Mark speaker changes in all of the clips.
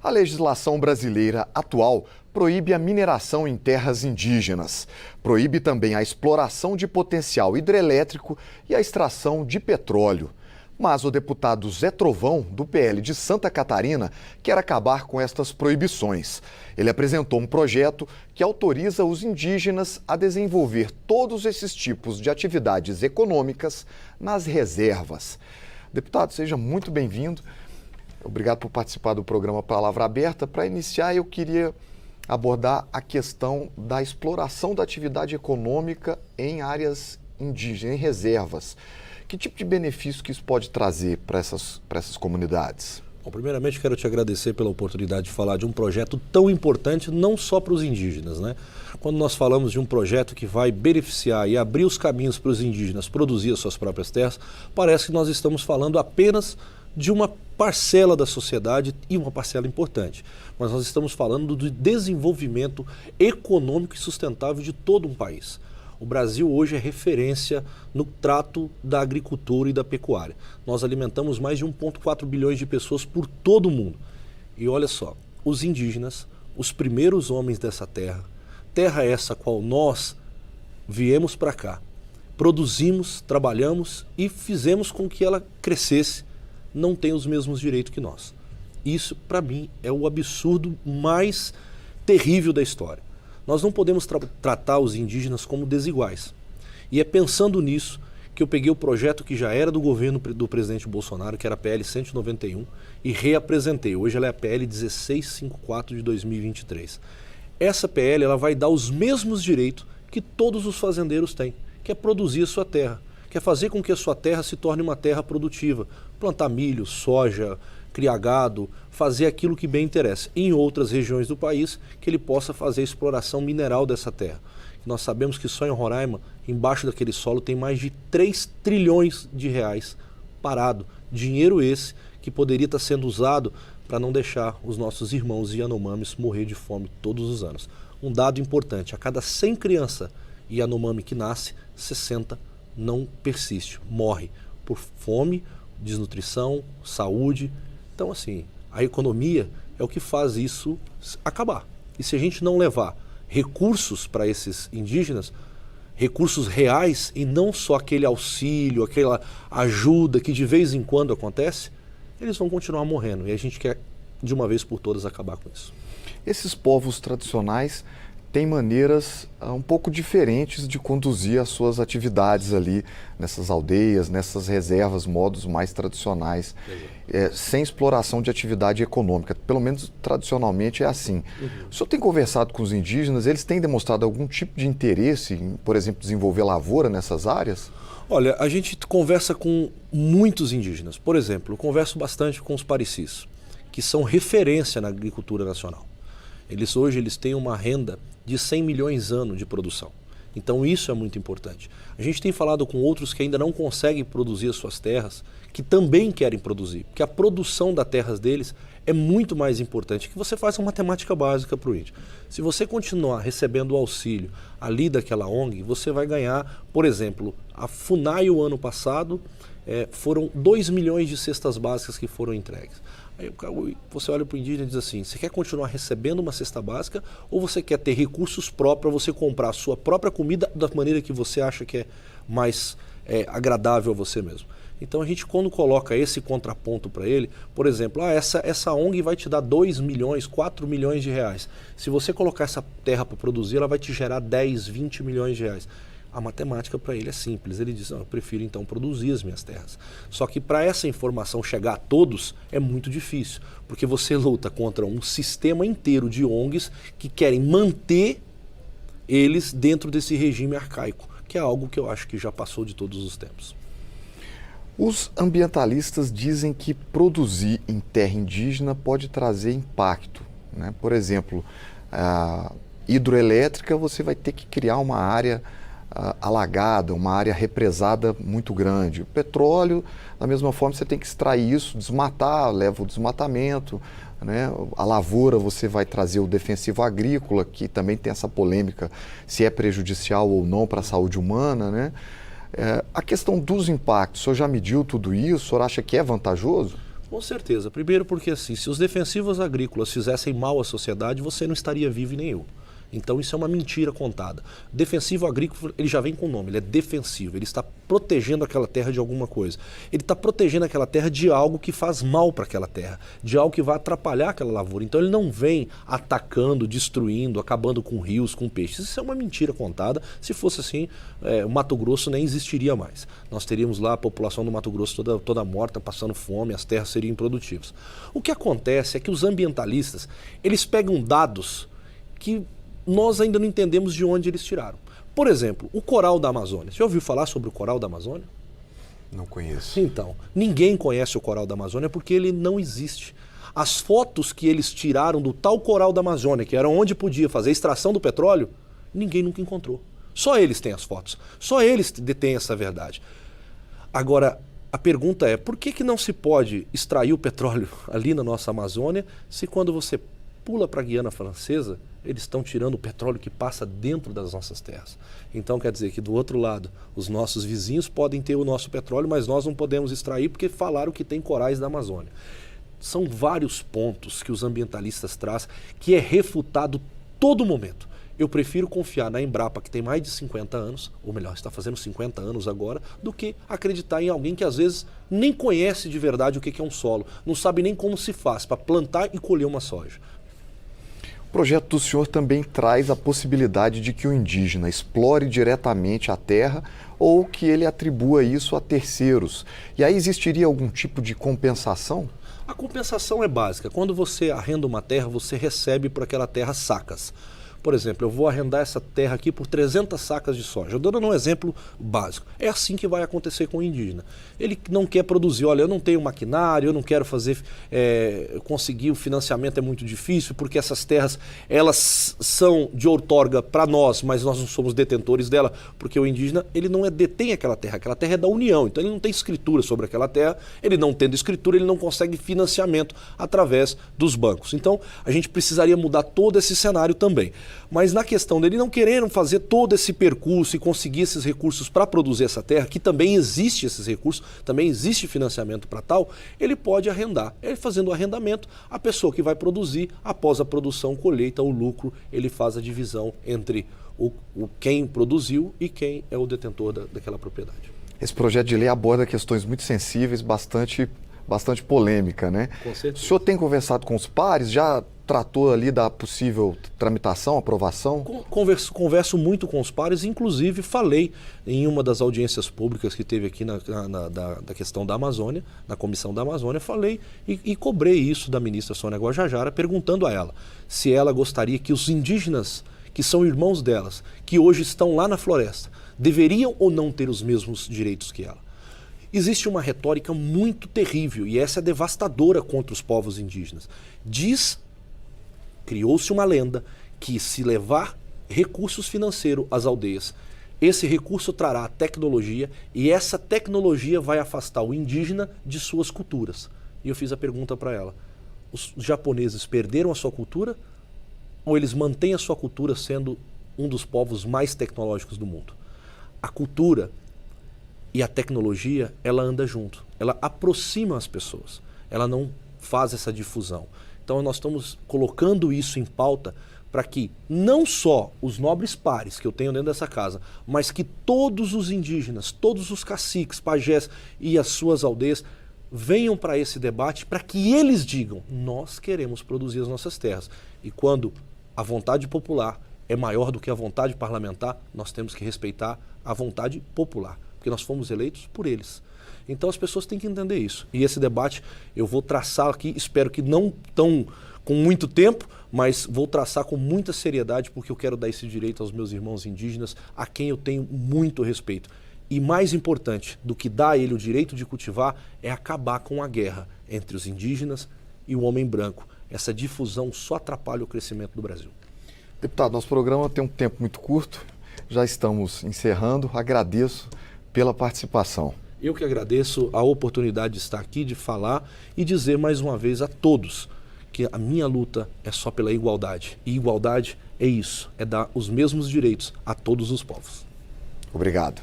Speaker 1: A legislação brasileira atual proíbe a mineração em terras indígenas. Proíbe também a exploração de potencial hidrelétrico e a extração de petróleo. Mas o deputado Zé Trovão, do PL de Santa Catarina, quer acabar com estas proibições. Ele apresentou um projeto que autoriza os indígenas a desenvolver todos esses tipos de atividades econômicas nas reservas. Deputado, seja muito bem-vindo. Obrigado por participar do programa Palavra Aberta. Para iniciar, eu queria abordar a questão da exploração da atividade econômica em áreas indígenas, em reservas. Que tipo de benefício que isso pode trazer para essas comunidades?
Speaker 2: Bom, primeiramente, quero te agradecer pela oportunidade de falar de um projeto tão importante, não só para os indígenas, né? Quando nós falamos de um projeto que vai beneficiar e abrir os caminhos para os indígenas produzir as suas próprias terras, parece que nós estamos falando apenas de uma parcela da sociedade e uma parcela importante. Mas nós estamos falando do desenvolvimento econômico e sustentável de todo um país. O Brasil hoje é referência no trato da agricultura e da pecuária. Nós alimentamos mais de 1,4 bilhões de pessoas por todo o mundo. E olha só, os indígenas, os primeiros homens dessa terra, terra essa qual nós viemos para cá, produzimos, trabalhamos e fizemos com que ela crescesse, não tem os mesmos direitos que nós. Isso, para mim, é o absurdo mais terrível da história. Nós não podemos tratar os indígenas como desiguais. E é pensando nisso que eu peguei o projeto que já era do governo do presidente Bolsonaro, que era a PL 191, e reapresentei. Hoje ela é a PL 1654 de 2023. Essa PL ela vai dar os mesmos direitos que todos os fazendeiros têm, que é produzir a sua terra, que é fazer com que a sua terra se torne uma terra produtiva, plantar milho, soja, criar gado, fazer aquilo que bem interessa. Em outras regiões do país, que ele possa fazer a exploração mineral dessa terra. Nós sabemos que só em Roraima, embaixo daquele solo, tem mais de 3 trilhões de reais parado. Dinheiro esse que poderia estar sendo usado para não deixar os nossos irmãos Yanomamis morrer de fome todos os anos. Um dado importante, a cada 100 crianças Yanomami que nasce, 60 não persiste, morre por fome, desnutrição, saúde. Então, assim, a economia é o que faz isso acabar. E se a gente não levar recursos para esses indígenas, recursos reais e não só aquele auxílio, aquela ajuda que de vez em quando acontece, eles vão continuar morrendo. E a gente quer, de uma vez por todas, acabar com isso.
Speaker 1: Esses povos tradicionais têm maneiras um pouco diferentes de conduzir as suas atividades ali nessas aldeias, nessas reservas, modos mais tradicionais, sem exploração de atividade econômica. Pelo menos tradicionalmente é assim. O senhor tem conversado com os indígenas, eles têm demonstrado algum tipo de interesse em, por exemplo, desenvolver lavoura nessas áreas?
Speaker 2: Olha, a gente conversa com muitos indígenas. Por exemplo, eu converso bastante com os parecis, que são referência na agricultura nacional. Hoje eles têm uma renda de 100 milhões ano de produção. Então isso é muito importante. A gente tem falado com outros que ainda não conseguem produzir as suas terras, que também querem produzir, porque a produção das terras deles é muito mais importante, que você faça uma matemática básica para o índio. Se você continuar recebendo o auxílio ali daquela ONG, você vai ganhar, por exemplo, a FUNAI o ano passado foram 2 milhões de cestas básicas que foram entregues. Aí você olha para o indígena e diz assim, você quer continuar recebendo uma cesta básica ou você quer ter recursos próprios para você comprar a sua própria comida da maneira que você acha que é mais agradável a você mesmo? Então a gente, quando coloca esse contraponto para ele, por exemplo, essa ONG vai te dar 2 milhões, 4 milhões de reais. Se você colocar essa terra para produzir, ela vai te gerar 10, 20 milhões de reais. A matemática para ele é simples, ele diz, não, eu prefiro então produzir as minhas terras. Só que para essa informação chegar a todos é muito difícil, porque você luta contra um sistema inteiro de ONGs que querem manter eles dentro desse regime arcaico, que é algo que eu acho que já passou de todos os tempos.
Speaker 1: Os ambientalistas dizem que produzir em terra indígena pode trazer impacto, né? Por exemplo, a hidroelétrica, você vai ter que criar uma área alagada, uma área represada muito grande. O petróleo, da mesma forma, você tem que extrair isso, desmatar, leva o desmatamento, né? A lavoura, você vai trazer o defensivo agrícola, que também tem essa polêmica se é prejudicial ou não para a saúde humana, né? A questão dos impactos, o senhor já mediu tudo isso? O senhor acha que é vantajoso?
Speaker 2: Com certeza. Primeiro porque assim, se os defensivos agrícolas fizessem mal à sociedade, você não estaria vivo e nem eu. Então isso é uma mentira contada. Defensivo agrícola, ele já vem com o nome, ele é defensivo, ele está protegendo aquela terra de alguma coisa. Ele está protegendo aquela terra de algo que faz mal para aquela terra, de algo que vai atrapalhar aquela lavoura. Então ele não vem atacando, destruindo, acabando com rios, com peixes. Isso é uma mentira contada. Se fosse assim, o Mato Grosso nem existiria mais. Nós teríamos lá a população do Mato Grosso toda morta, passando fome, as terras seriam improdutivas. O que acontece é que os ambientalistas, eles pegam dados que nós ainda não entendemos de onde eles tiraram. Por exemplo, o coral da Amazônia. Você já ouviu falar sobre o coral da Amazônia?
Speaker 1: Não conheço.
Speaker 2: Então, ninguém conhece o coral da Amazônia porque ele não existe. As fotos que eles tiraram do tal coral da Amazônia, que era onde podia fazer a extração do petróleo, ninguém nunca encontrou. Só eles têm as fotos. Só eles detêm essa verdade. Agora, a pergunta é, por que não se pode extrair o petróleo ali na nossa Amazônia, se quando você pula para a Guiana Francesa, eles estão tirando o petróleo que passa dentro das nossas terras. Então quer dizer que do outro lado, os nossos vizinhos podem ter o nosso petróleo, mas nós não podemos extrair porque falaram que tem corais da Amazônia. São vários pontos que os ambientalistas trazem que é refutado todo momento. Eu prefiro confiar na Embrapa, que tem mais de 50 anos, ou melhor, está fazendo 50 anos agora, do que acreditar em alguém que às vezes nem conhece de verdade o que é um solo, não sabe nem como se faz para plantar e colher uma soja.
Speaker 1: O projeto do senhor também traz a possibilidade de que o indígena explore diretamente a terra ou que ele atribua isso a terceiros. E aí existiria algum tipo de compensação?
Speaker 2: A compensação é básica. Quando você arrenda uma terra, você recebe por aquela terra sacas. Por exemplo, eu vou arrendar essa terra aqui por 300 sacas de soja. Eu dando um exemplo básico. É assim que vai acontecer com o indígena. Ele não quer produzir, olha, eu não tenho maquinário, eu não quero fazer, conseguir o financiamento é muito difícil, porque essas terras, elas são de outorga para nós, mas nós não somos detentores dela, porque o indígena, ele não detém aquela terra é da União, então ele não tem escritura sobre aquela terra, ele não tendo escritura, ele não consegue financiamento através dos bancos. Então, a gente precisaria mudar todo esse cenário também. Mas na questão dele não querendo fazer todo esse percurso e conseguir esses recursos para produzir essa terra, que também existe esses recursos, também existe financiamento para tal, ele pode arrendar. Ele fazendo o arrendamento, a pessoa que vai produzir, após a produção, colheita, o lucro, ele faz a divisão entre quem produziu e quem é o detentor daquela propriedade.
Speaker 1: Esse projeto de lei aborda questões muito sensíveis, bastante polêmica, né?
Speaker 2: Com certeza.
Speaker 1: O senhor tem conversado com os pares, já tratou ali da possível tramitação, aprovação?
Speaker 2: Converso muito com os pares, inclusive falei em uma das audiências públicas que teve aqui da questão da Amazônia, na Comissão da Amazônia, falei e cobrei isso da ministra Sônia Guajajara, perguntando a ela se ela gostaria que os indígenas, que são irmãos delas, que hoje estão lá na floresta, deveriam ou não ter os mesmos direitos que ela. Existe uma retórica muito terrível e essa é devastadora contra os povos indígenas. Criou-se uma lenda que se levar recursos financeiros às aldeias, esse recurso trará tecnologia e essa tecnologia vai afastar o indígena de suas culturas. E eu fiz a pergunta para ela, os japoneses perderam a sua cultura ou eles mantêm a sua cultura sendo um dos povos mais tecnológicos do mundo? A cultura e a tecnologia, ela anda junto, ela aproxima as pessoas, ela não faz essa difusão. Então nós estamos colocando isso em pauta para que não só os nobres pares que eu tenho dentro dessa casa, mas que todos os indígenas, todos os caciques, pajés e as suas aldeias venham para esse debate para que eles digam, nós queremos produzir as nossas terras. E quando a vontade popular é maior do que a vontade parlamentar, nós temos que respeitar a vontade popular, porque nós fomos eleitos por eles. Então as pessoas têm que entender isso. E esse debate eu vou traçar aqui, espero que não tão com muito tempo, mas vou traçar com muita seriedade, porque eu quero dar esse direito aos meus irmãos indígenas, a quem eu tenho muito respeito. E mais importante do que dar a ele o direito de cultivar é acabar com a guerra entre os indígenas e o homem branco. Essa difusão só atrapalha o crescimento do Brasil.
Speaker 1: Deputado, nosso programa tem um tempo muito curto, já estamos encerrando. Agradeço pela participação.
Speaker 2: Eu que agradeço a oportunidade de estar aqui, de falar e dizer mais uma vez a todos que a minha luta é só pela igualdade. E igualdade é isso, é dar os mesmos direitos a todos os povos.
Speaker 1: Obrigado.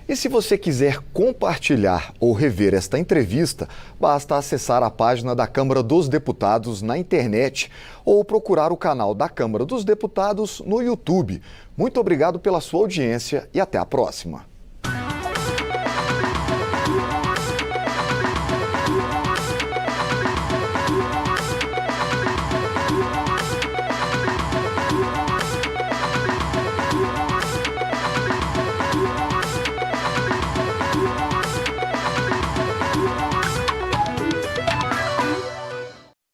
Speaker 1: E se você quiser compartilhar ou rever esta entrevista, basta acessar a página da Câmara dos Deputados na internet ou procurar o canal da Câmara dos Deputados no YouTube. Muito obrigado pela sua audiência e até a próxima.